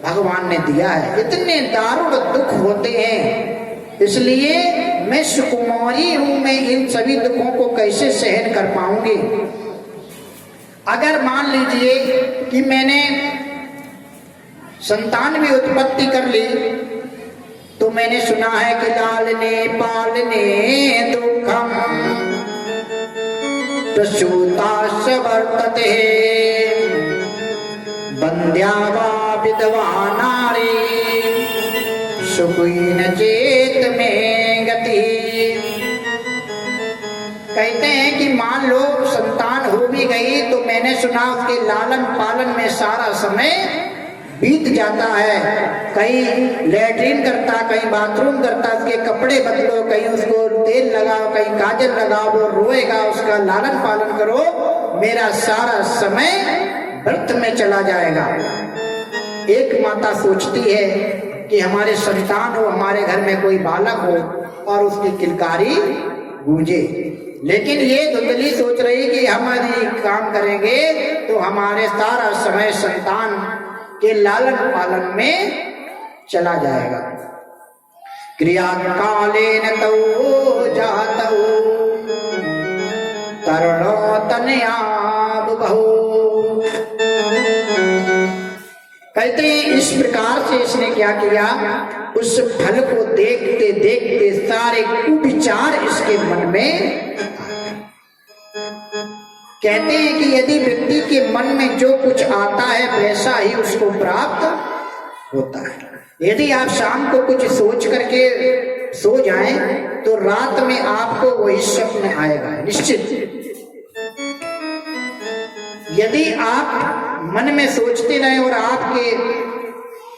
भगवान ने दिया है। इतने दारुण दुख होते हैं, इसलिए मैं सुकुमारी हूं, मैं इन सभी दुखों को कैसे सहन कर पाऊंगी। अगर मान लीजिए कि मैंने संतान भी उत्पत्ति कर ली, तो मैंने सुना है कि लालने पालने दुखम प्रसूताश्च वर्तते बंध्या वा विधवा नारी सुखी न चेत में गति। कहते हैं कि मान लो संतान हो भी गई, तो मैंने सुना उसके लालन पालन में सारा समय बीत जाता है। कहीं लैट्रिन करता, कहीं बाथरूम करता, उसके कपड़े बदलो, कहीं उसको तेल लगाओ, कहीं काजल लगाओ, वो रोएगा, उसका लालन पालन करो, मेरा सारा समय व्यर्थ में चला जाएगा। एक माता सोचती है कि हमारे संतान हो, हमारे घर में कोई बालक हो और उसकी किलकारी गूंजे, लेकिन ये धुंधली सोच रही कि हम यदि काम करेंगे तो हमारे सारा समय संतान के लालन पालन में चला जाएगा। क्रिया कालेन तौ जातौ तरुणो तनया बहु। कहते हैं इस प्रकार से इसने क्या किया, उस फल को देखते देखते सारे कुविचार इसके मन में। कहते हैं कि यदि व्यक्ति के मन में जो कुछ आता है वैसा ही उसको प्राप्त होता है। यदि आप शाम को कुछ सोच करके सो जाएं तो रात में आपको वही स्वप्न आएगा निश्चित। यदि आप मन में सोचते रहे और आपके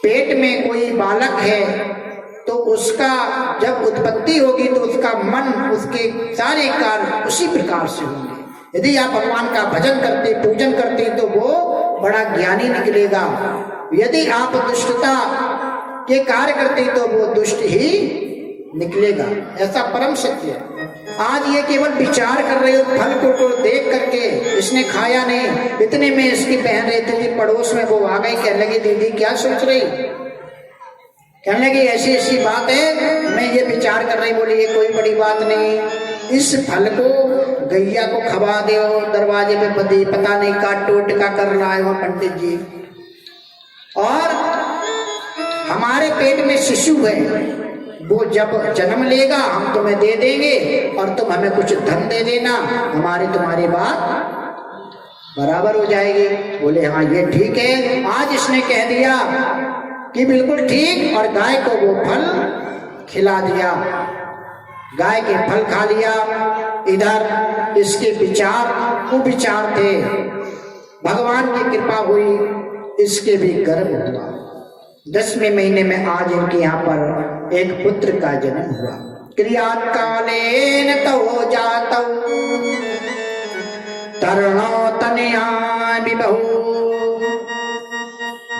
पेट में कोई बालक है तो उसका जब उत्पत्ति होगी तो उसका मन, उसके सारे कार्य उसी प्रकार से होंगे। यदि आप भगवान का भजन करते, पूजन करते तो वो बड़ा ज्ञानी निकलेगा। यदि आप दुष्टता के कार्य करते तो वो दुष्ट ही निकलेगा। ऐसा परम सत्य है। आज ये केवल विचार कर रहे हो, फल को देख करके, इसने खाया नहीं, इतने में इसकी बहन रहती थी पड़ोस में, वो आ गई, कहने लगी दीदी क्या सोच रही, कहने लगी ऐसी ऐसी बात है, मैं ये विचार कर रही। बोली ये कोई बड़ी बात नहीं, इस फल को गैया को खवा दो, दरवाजे पे बदी, पता नहीं काट टोट का कर रहा है वो पंडित जी, और हमारे पेट में शिशु है, वो जब जन्म लेगा हम तुम्हें दे देंगे और तुम हमें कुछ धन दे देना, हमारी तुम्हारी बात बराबर हो जाएगी। बोले हाँ ये ठीक है। आज इसने कह दिया कि बिल्कुल ठीक, और गाय को वो फल खिला दिया, गाय के फल खा लिया। इधर इसके विचार कुविचार थे, भगवान की कृपा हुई, इसके भी गर्भ हुआ। 10वें महीने में आज इनके यहाँ पर एक पुत्र का जन्म हुआ। क्रियात कालेन तौ जातौ तरुणो तनया विबहु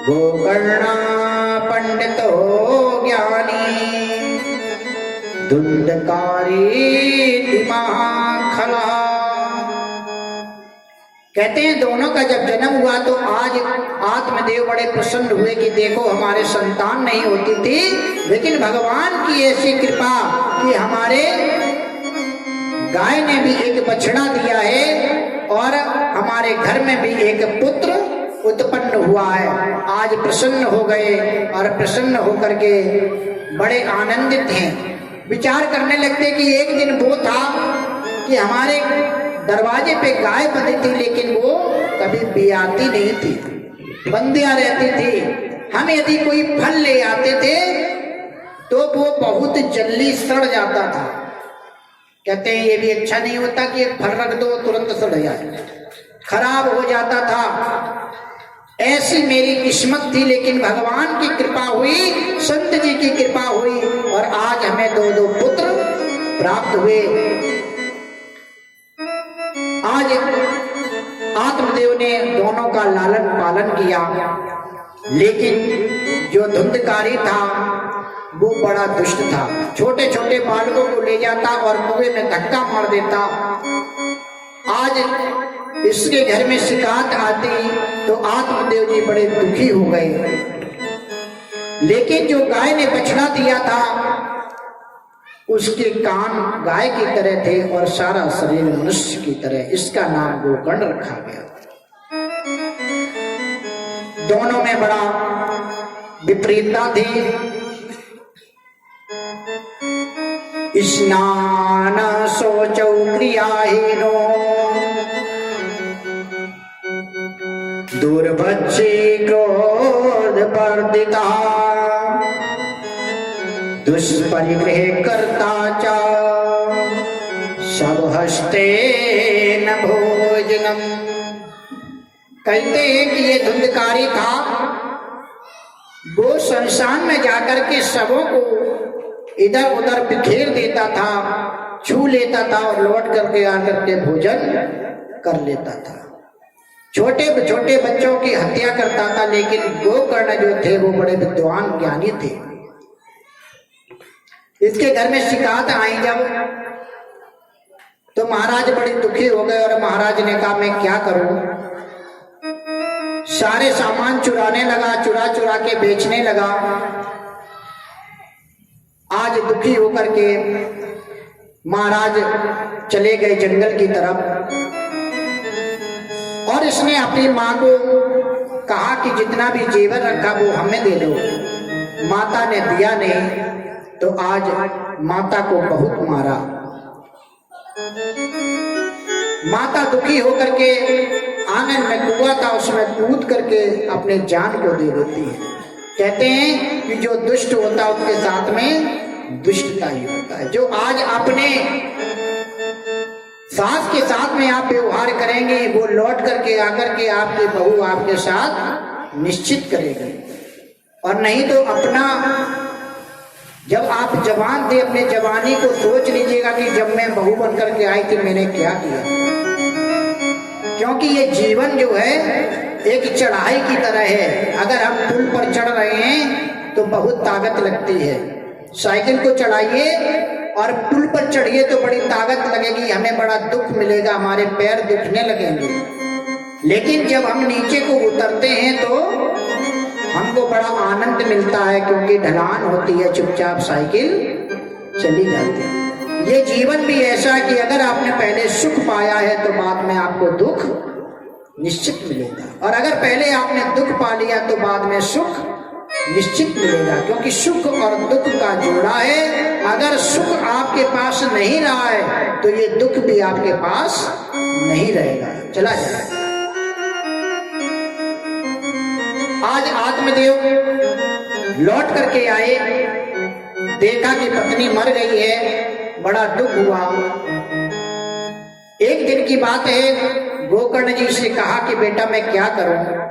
गोकर्णा पंडितो ज्ञानी धुंधकारी महाखला। कहते हैं दोनों का जब जन्म हुआ तो आज आत्मदेव बड़े प्रसन्न हुए कि देखो हमारे संतान नहीं होती थी, लेकिन भगवान की ऐसी कृपा कि हमारे गाय ने भी एक बछड़ा दिया है और हमारे घर में भी एक पुत्र उत्पन्न हुआ है। आज प्रसन्न हो गए और प्रसन्न होकर के बड़े आनंदित हैं। विचार करने लगते कि एक दिन वो था कि हमारे दरवाजे पे गाय बंधी थी, लेकिन वो कभी बियाती नहीं थी, बंदियां रहती थी। हम यदि कोई फल ले आते थे तो वो बहुत जल्दी सड़ जाता था। कहते हैं ये भी अच्छा नहीं होता कि एक फल रख दो तुरंत सड़ जाए, खराब हो जाता था। ऐसी मेरी किस्मत थी, लेकिन भगवान की कृपा हुई, संत जी की कृपा हुई और आज हमें दो पुत्र प्राप्त हुए। आज आत्मदेव ने दोनों का लालन पालन किया, लेकिन जो धुंधकारी था वो बड़ा दुष्ट था। छोटे छोटे बालकों को ले जाता और कुएं में धक्का मार देता। आज इसके घर में शिकायत आती तो आत्मदेव जी बड़े दुखी हो गए। लेकिन जो गाय ने बछड़ा दिया था उसके कान गाय की तरह थे और सारा शरीर मनुष्य की तरह, इसका नाम गोकर्ण रखा गया। दोनों में बड़ा विपरीतता थी। स्नान सोचौ क्रियाहीनो दुर्भक्षी क्रोध वर्धिता दुष्परिग्रह कर्ता च सब हस्ते न भोजनम। कहते हैं कि ये धुंधकारी था, वो शमशान में जाकर के सबों को इधर उधर बिखेर देता था, छू लेता था और लौट करके आकर के भोजन कर लेता था। छोटे छोटे बच्चों की हत्या करता था, लेकिन गोकर्ण जो थे वो बड़े विद्वान ज्ञानी थे। इसके घर में शिकायत आई जब, तो महाराज बड़े दुखी हो गए और महाराज ने कहा मैं क्या करूं। सारे सामान चुराने लगा, चुरा चुरा के बेचने लगा। आज दुखी होकर के महाराज चले गए जंगल की तरफ और इसने अपनी माँ को कहा कि जितना भी जेवर रखा वो हमें दे दो। माता ने दिया नहीं तो आज माता को बहुत मारा। माता दुखी होकर के आंगन में कुआं था उसमें कूद करके अपने जान को दे देती है। कहते हैं कि जो दुष्ट होता है उसके साथ में दुष्टता ही होता है। जो आज अपने सास के साथ में आप व्यवहार करेंगे वो लौट करके आकर के आपकी बहू आपके साथ निश्चित करेगी। और नहीं तो अपना, जब आप जवान थे अपने जवानी को सोच लीजिएगा कि जब मैं बहू बनकर के आई थी मैंने क्या किया। क्योंकि ये जीवन जो है एक चढ़ाई की तरह है। अगर हम पुल पर चढ़ रहे हैं तो बहुत ताकत लगती है। साइकिल को चढ़ाइए और पुल पर चढ़िए तो बड़ी ताकत लगेगी, हमें बड़ा दुख मिलेगा, हमारे पैर दुखने लगेंगे। लेकिन जब हम नीचे को उतरते हैं तो हमको बड़ा आनंद मिलता है, क्योंकि ढलान होती है, चुपचाप साइकिल चली जाती है। ये जीवन भी ऐसा है कि अगर आपने पहले सुख पाया है तो बाद में आपको दुख निश्चित मिलेगा, और अगर पहले आपने दुख पा लिया तो बाद में सुख निश्चित मिलेगा। क्योंकि सुख और दुख का जोड़ा है। अगर सुख आपके पास नहीं रहा है तो ये दुख भी आपके पास नहीं रहेगा, चला जाएगा। आज आत्मदेव लौट करके आए, देखा कि पत्नी मर गई है, बड़ा दुख हुआ। एक दिन की बात है, गोकर्ण जी से कहा कि बेटा मैं क्या करूं।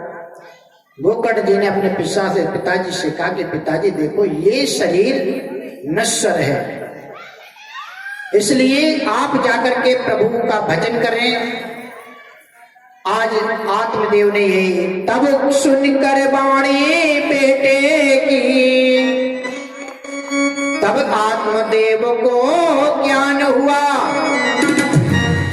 गोकर्ण जी ने अपने पिताजी से कहा कि पिताजी देखो ये शरीर नश्वर है, इसलिए आप जाकर के प्रभु का भजन करें। आज आत्मदेव ने ये तब सुनकर वाणी बेटे की, तब आत्मदेव को ज्ञान हुआ।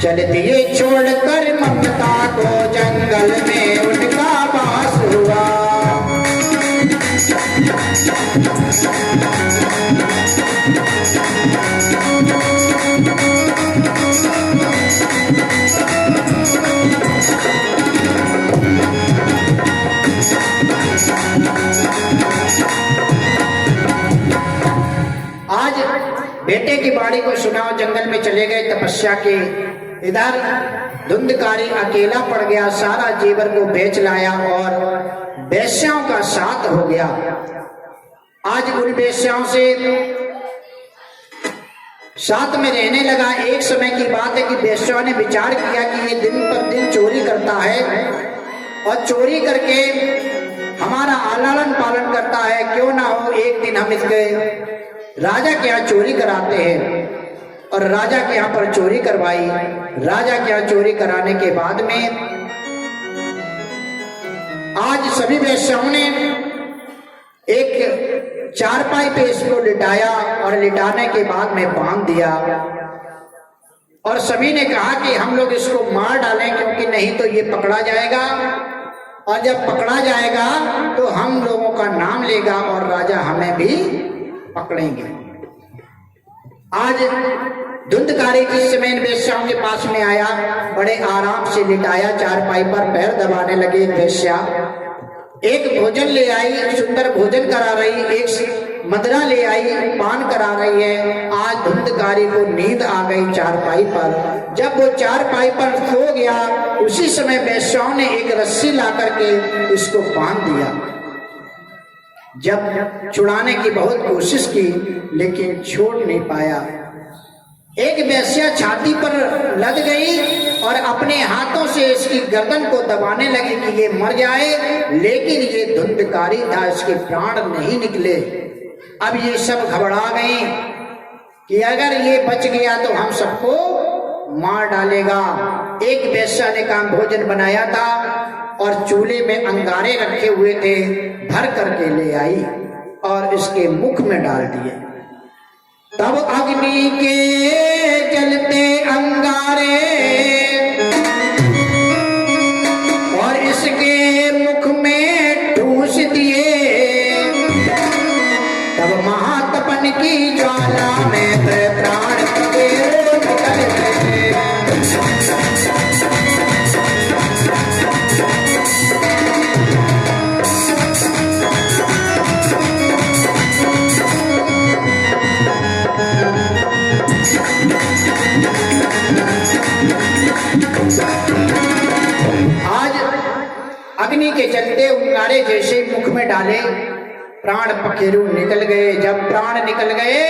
चल दिए छोड़कर ममता को, जंगल में उनका वास हुआ। आज बेटे की बाणी को सुनाओ, जंगल में चले गए तपस्या के। इधर धुंधकारी अकेला पड़ गया, सारा जेवर को बेच लाया और वेश्याओं का साथ हो गया। आज उन वेश्याओं से साथ में रहने लगा। एक समय की बात है कि वेश्याओं ने विचार किया कि ये दिन पर दिन चोरी करता है और चोरी करके हमारा लालन पालन करता है, क्यों ना हो एक दिन हम इसके राजा के यहाँ चोरी कराते हैं। और राजा के यहाँ पर चोरी करवाई। राजा के यहाँ चोरी कराने के बाद में आज सभी वेश्याओं ने एक चारपाई पे इसको लिटाया और लिटाने के बाद में बांध दिया। और सभी ने कहा कि हम लोग इसको मार डालें, क्योंकि नहीं तो ये पकड़ा जाएगा, और जब पकड़ा जाएगा तो हम लोगों का नाम लेगा और राजा हमें भी पकड़ेंगे। आज धुंधकारी जिस समय इन वेश्याओं के पास में आया, बड़े आराम से लिटाया, चारपाई पर पैर दबाने लगे। वेश्या एक भोजन ले आई, सुंदर भोजन करा रही, एक मदरा ले आई, पान करा रही है। आज धुंधकारी को नींद आ गई चारपाई पर। जब वो चारपाई पर सो गया, उसी समय वेश्याओं ने एक रस्सी ला करके इसको बांध दिया। जब छुड़ाने की बहुत कोशिश की लेकिन छोड़ नहीं पाया। एक वेश्या छाती पर लद गई और अपने हाथों से इसकी गर्दन को दबाने लगी कि ये मर जाए, लेकिन ये धुंधकारी था, इसके प्राण नहीं निकले। अब ये सब घबरा गए कि अगर ये बच गया तो हम सबको मार डालेगा। एक वेश्या ने कहा भोजन बनाया था और चूल्हे में अंगारे रखे हुए थे, भर करके ले आई और इसके मुख में डाल दिए। तब अग्नि के जलते अंगारे और इसके मुख में ठूस दिए। तब महातपन की ज्वाला में प्राण निकल गए। आज अग्नि के जलते अंगारे जैसे मुख में डाले, प्राण पखेरु निकल गए। जब प्राण निकल गए,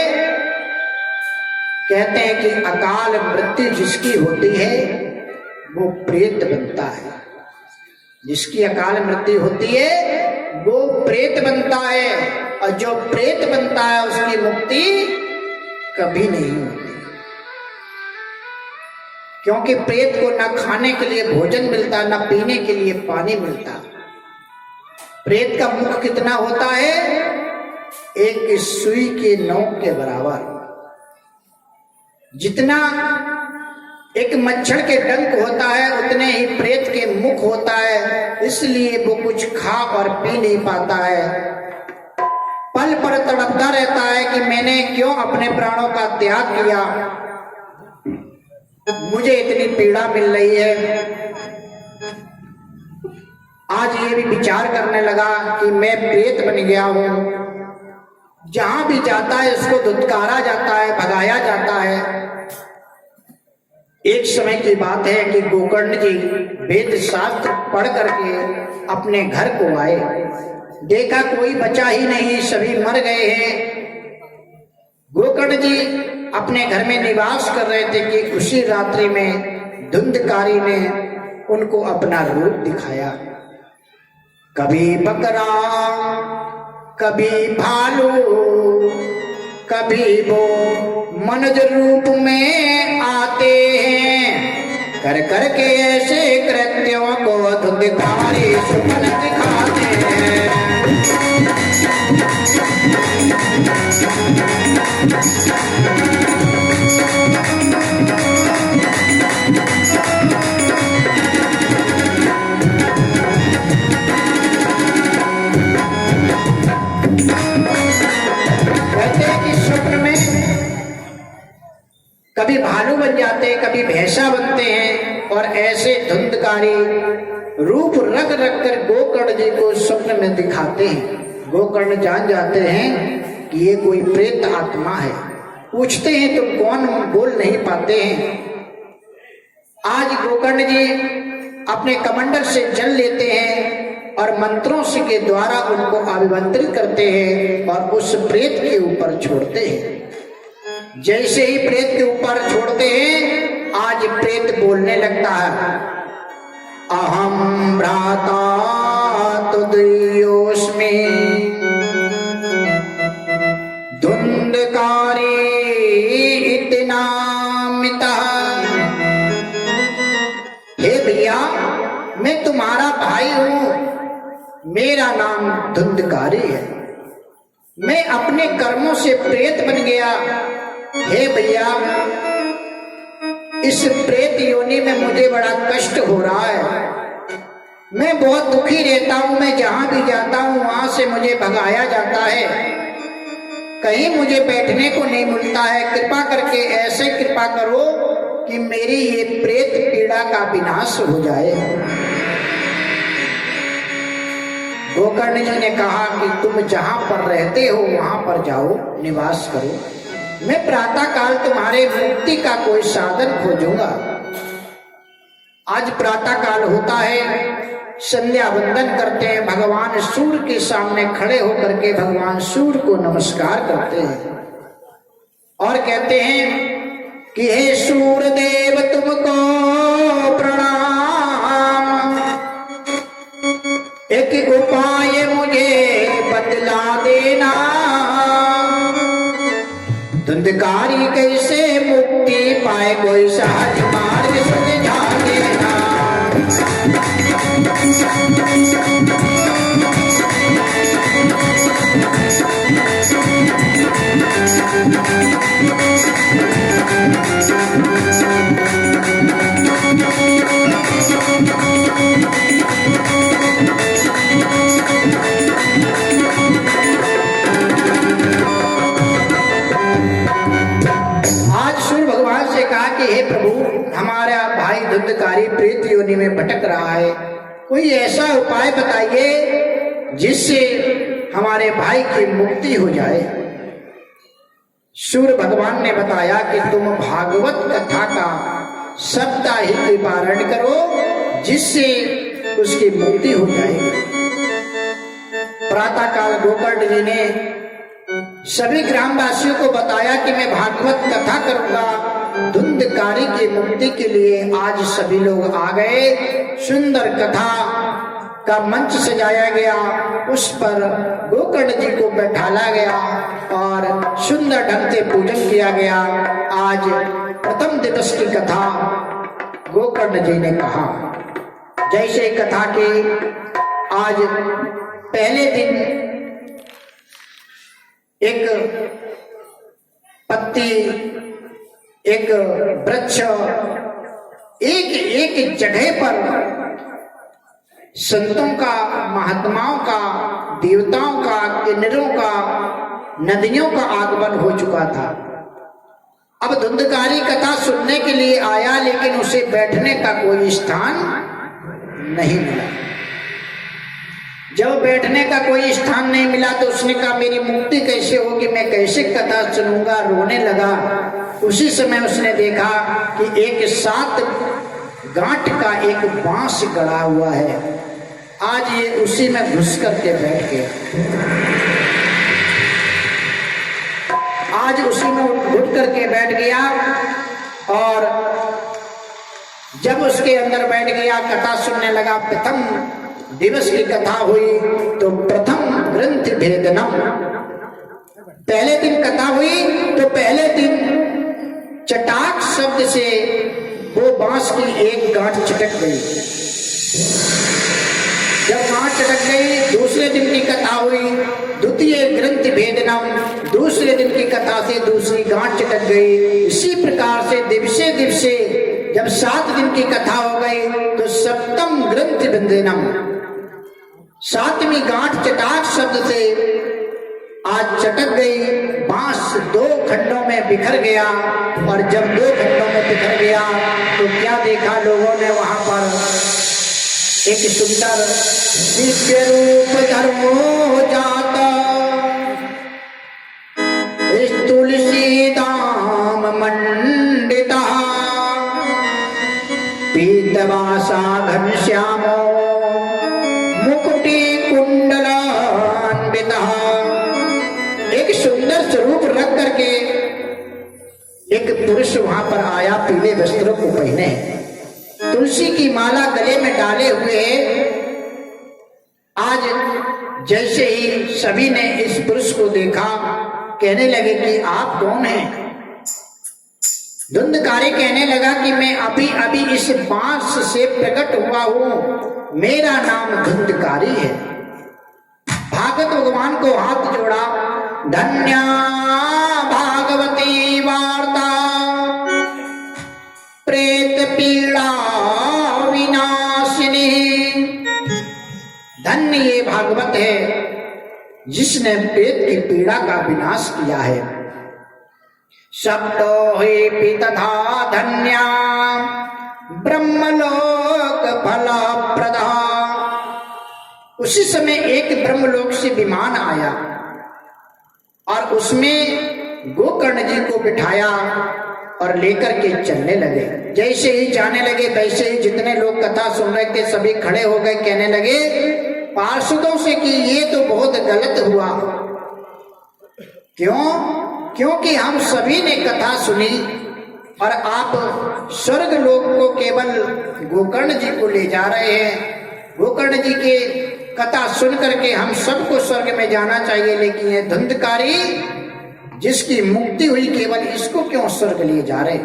कहते हैं कि अकाल मृत्यु जिसकी होती है वो प्रेत बनता है। जिसकी अकाल मृत्यु होती है वो प्रेत बनता है, और जो प्रेत बनता है उसकी मुक्ति कभी नहीं होती, क्योंकि प्रेत को न खाने के लिए भोजन मिलता, न पीने के लिए पानी मिलता। प्रेत का मुख कितना होता है? एक सुई के नोक के बराबर। जितना एक मच्छर के डंक होता है उतने ही प्रेत के मुख होता है, इसलिए वो कुछ खा और पी नहीं पाता है। पल पर तड़पता रहता है कि मैंने क्यों अपने प्राणों का त्याग किया, मुझे इतनी पीड़ा मिल रही है। आज ये भी विचार करने लगा कि मैं प्रेत बन गया हूं। जहां भी जाता है उसको धुतकारा जाता है, भगाया जाता है। एक समय की बात है कि गोकर्ण जी वेद शास्त्र पढ़ करके अपने घर को आए। देखा कोई बचा ही नहीं, सभी मर गए हैं। गोकर्ण जी अपने घर में निवास कर रहे थे कि उसी रात्रि में धुंधकारी ने उनको अपना रूप दिखाया। कभी बकरा, कभी भालू, कभी वो मनुज रूप में आते हैं। कर करके ऐसे कृत्यों को धुंधकारी सुमन दिखाते हैं। कभी भालू बन जाते हैं, कभी भैंसा बनते हैं, और ऐसे धुंधकारी रूप रख रख कर गोकर्ण जी को स्वप्न में दिखाते हैं। गोकर्ण जान जाते हैं कि ये कोई प्रेत आत्मा है। पूछते हैं तुम कौन, बोल नहीं पाते हैं। आज गोकर्ण जी अपने कमंडल से जल लेते हैं और मंत्रों से के द्वारा उनको अभिमंत्रित करते हैं और उस प्रेत के ऊपर छोड़ते हैं। जैसे ही प्रेत के ऊपर छोड़ते हैं, आज प्रेत बोलने लगता है, अहम भ्राता तुदयोस्मि धुंधकारी इतना मिता। हे भैया, मैं तुम्हारा भाई हूं, मेरा नाम धुंधकारी है। मैं अपने कर्मों से प्रेत बन गया। हे भैया, इस प्रेत योनि में मुझे बड़ा कष्ट हो रहा है। मैं बहुत दुखी रहता हूं, मैं जहां भी जाता हूं वहां से मुझे भगाया जाता है, कहीं मुझे बैठने को नहीं मिलता है। कृपा करके ऐसे कृपा करो कि मेरी ये प्रेत पीड़ा का विनाश हो जाए। गोकर्ण जी ने कहा कि तुम जहां पर रहते हो वहां पर जाओ, निवास करो, मैं प्रातः काल तुम्हारे मुक्ति का कोई साधन खोजूंगा। आज प्रातः काल होता है, संध्या वंदन करते हैं, भगवान सूर्य के सामने खड़े होकर के भगवान सूर्य को नमस्कार करते हैं और कहते हैं कि हे सूर्य देव तुमको प्रणाम, एक उपाय मुझे बतला देना, धुंधकारी कैसे मुक्ति पाए कोई सहज मार्ग सुझा देना। हे प्रभु, हमारा भाई धुंधकारी प्रेत योनि में भटक रहा है, कोई ऐसा उपाय बताइए जिससे हमारे भाई की मुक्ति हो जाए। सूर्य भगवान ने बताया कि तुम भागवत कथा का साप्ताहिक पारायण करो जिससे उसकी मुक्ति हो जाएगी। प्रातः काल गोकर्ण जी ने सभी ग्रामवासियों को बताया कि मैं भागवत कथा करूंगा धुंधकारी की मुक्ति के लिए। आज सभी लोग आ गए, सुंदर कथा का मंच सजाया गया, उस पर गोकर्ण जी को बैठाला गया और सुंदर ढंग से पूजन किया गया। आज प्रथम दिवस की कथा गोकर्ण जी ने कहा। जैसे कथा के आज पहले दिन एक पत्ती, एक वृक्ष, एक एक जगह पर संतों का, महात्माओं का, देवताओं का, किन्नरों का, नदियों का आगमन हो चुका था। अब धुंधकारी कथा सुनने के लिए आया, लेकिन उसे बैठने का कोई स्थान नहीं मिला। जब बैठने का कोई स्थान नहीं मिला तो उसने कहा मेरी मुक्ति कैसे होगी, मैं कैसे कथा सुनूंगा, रोने लगा। उसी समय उसने देखा कि एक 7 गांठ का एक बांस गड़ा हुआ है। आज ये उसी में घुस करके बैठ गया। आज उसी में घुट करके बैठ गया और जब उसके अंदर बैठ गया, कथा सुनने लगा। प्रथम दिवस की कथा हुई तो प्रथम ग्रंथ भेदनम, पहले दिन कथा हुई तो पहले दिन चटाक शब्द से वो बांस की एक गांठ चटक गई। जब गांठ चटक गई, दूसरे दिन की कथा हुई, द्वितीय ग्रंथ भेदनम, दूसरे दिन की कथा से दूसरी गांठ चटक गई। इसी प्रकार से दिवसे दिवसे जब 7 दिन की कथा हो गई तो सप्तम ग्रंथ भेदनम, 7वीं गांठ चटाक शब्द से आज चटक गई। बांस 2 खंडों में बिखर गया और जब 2 खंडों में बिखर गया तो क्या देखा लोगों ने वहां पर एक सुंदर दिव्य रूप धर्मो जाता, तुलसी दाम मंडिता, पीतवासा घनश्यामो मुकुटी कुंडलान्विता। एक सुंदर स्वरूप रख करके एक पुरुष वहां पर आया, पीले वस्त्रों को पहने, तुलसी की माला गले में डाले हुए। आज जैसे ही सभी ने इस पुरुष को देखा, कहने लगे कि आप कौन हैं? धुंधकारी कहने लगा कि मैं अभी अभी इस बांस से प्रकट हुआ हूं, मेरा नाम धुंधकारी है। भागवत भगवान को हाथ जोड़ा, धन्या भागवती वार्ता प्रेत पीड़ा विनाशिनी, धन्य ये भागवत है जिसने प्रेत की पीड़ा का विनाश किया है। शब्दो ही पितथा धन्या ब्रह्मलोक फलप्रदा। उसी समय एक ब्रह्मलोक से विमान आया और उसमें गोकर्ण जी को बिठाया और लेकर के चलने लगे। जैसे ही जाने लगे वैसे ही जितने लोग कथा सुन रहे थे सभी खड़े हो गए, कहने लगे पार्षदों से कि ये तो बहुत गलत हुआ। क्यों? क्योंकि हम सभी ने कथा सुनी और आप स्वर्ग लोक को केवल गोकर्ण जी को ले जा रहे हैं। गोकर्ण जी के कथा सुन करके हम सबको स्वर्ग में जाना चाहिए, लेकिन ये धुंधकारी जिसकी मुक्ति हुई केवल इसको क्यों स्वर्ग लिए जा रहे?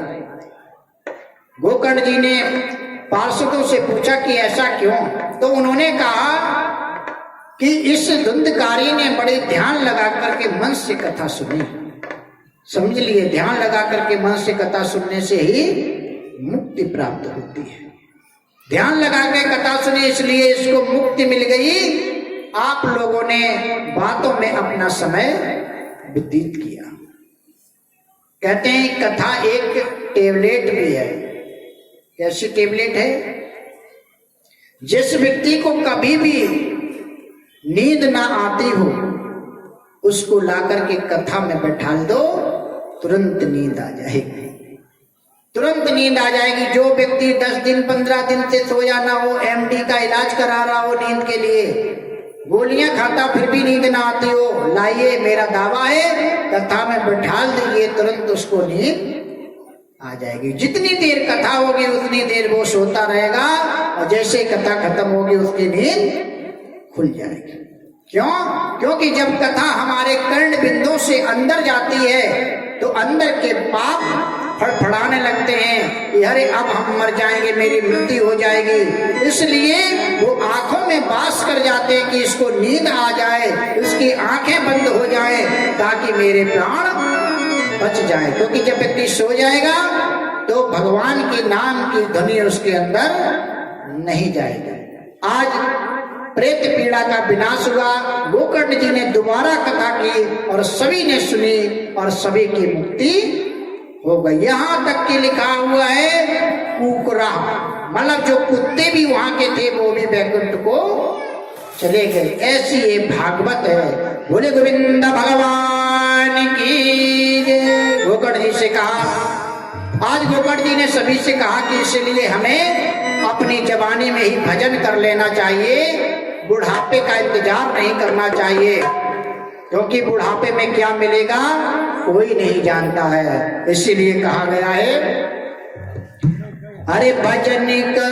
गोकर्ण जी ने पार्षदों से पूछा कि ऐसा क्यों? तो उन्होंने कहा कि इस धुंधकारी ने बड़े ध्यान लगा करके मन से कथा सुनी। समझ लिए, ध्यान लगा करके मन से कथा सुनने से ही मुक्ति प्राप्त होती है। ध्यान लगा के कथा सुनी इसलिए इसको मुक्ति मिल गई। आप लोगों ने बातों में अपना समय व्यतीत किया। कहते हैं कथा एक टेबलेट भी है। कैसी टेबलेट है? जिस व्यक्ति को कभी भी नींद ना आती हो उसको लाकर के कथा में बैठा दो, तुरंत नींद आ जाएगी, तुरंत नींद आ जाएगी। जो व्यक्ति 10 दिन 15 दिन से सोया ना हो, एमडी का इलाज करा रहा हो नींद के लिए, गोलियां खाता फिर भी नींद ना आती हो, लाइए मेरा दावा है कथा में बैठा दीजिए, तुरंत उसको नींद आ जाएगी। जितनी देर कथा होगी उतनी देर वो सोता रहेगा और जैसे कथा खत्म होगी उसकी नींद खुल जाएगी। क्यों? क्योंकि जब कथा हमारे कर्ण बिंदु से अंदर जाती है तो अंदर के पाप फड़फड़ाने लगते हैं कि अरे अब हम मर जाएंगे, मेरी मृत्यु हो जाएगी। इसलिए वो आंखों में वास कर जाते हैं कि इसको नींद आ जाए, इसकी आंखें बंद हो जाए ताकि मेरे प्राण बच जाए। क्योंकि जब व्यक्ति सो जाएगा तो भगवान के नाम की ध्वनि उसके अंदर नहीं जाएगी। आज प्रेत पीड़ा का विनाश हुआ। गोकर्ण जी ने दोबारा कथा की और सभी ने सुनी और सभी की मुक्ति हो गई। यहां तक कि लिखा हुआ है कुकरा, मतलब जो कुत्ते भी वहां के थे वो भी वैकुंठ को चले गए। ऐसी ये भागवत है। बोले गोविंद भगवान की जय। गोकर्ण जी से कहा, आज गोकर्ण जी ने सभी से कहा कि इसलिए हमें अपनी जवानी में ही भजन कर लेना चाहिए, बुढ़ापे का इंतजार नहीं करना चाहिए, क्योंकि बुढ़ापे में क्या मिलेगा कोई नहीं जानता है। इसीलिए कहा गया है अरे भजन कर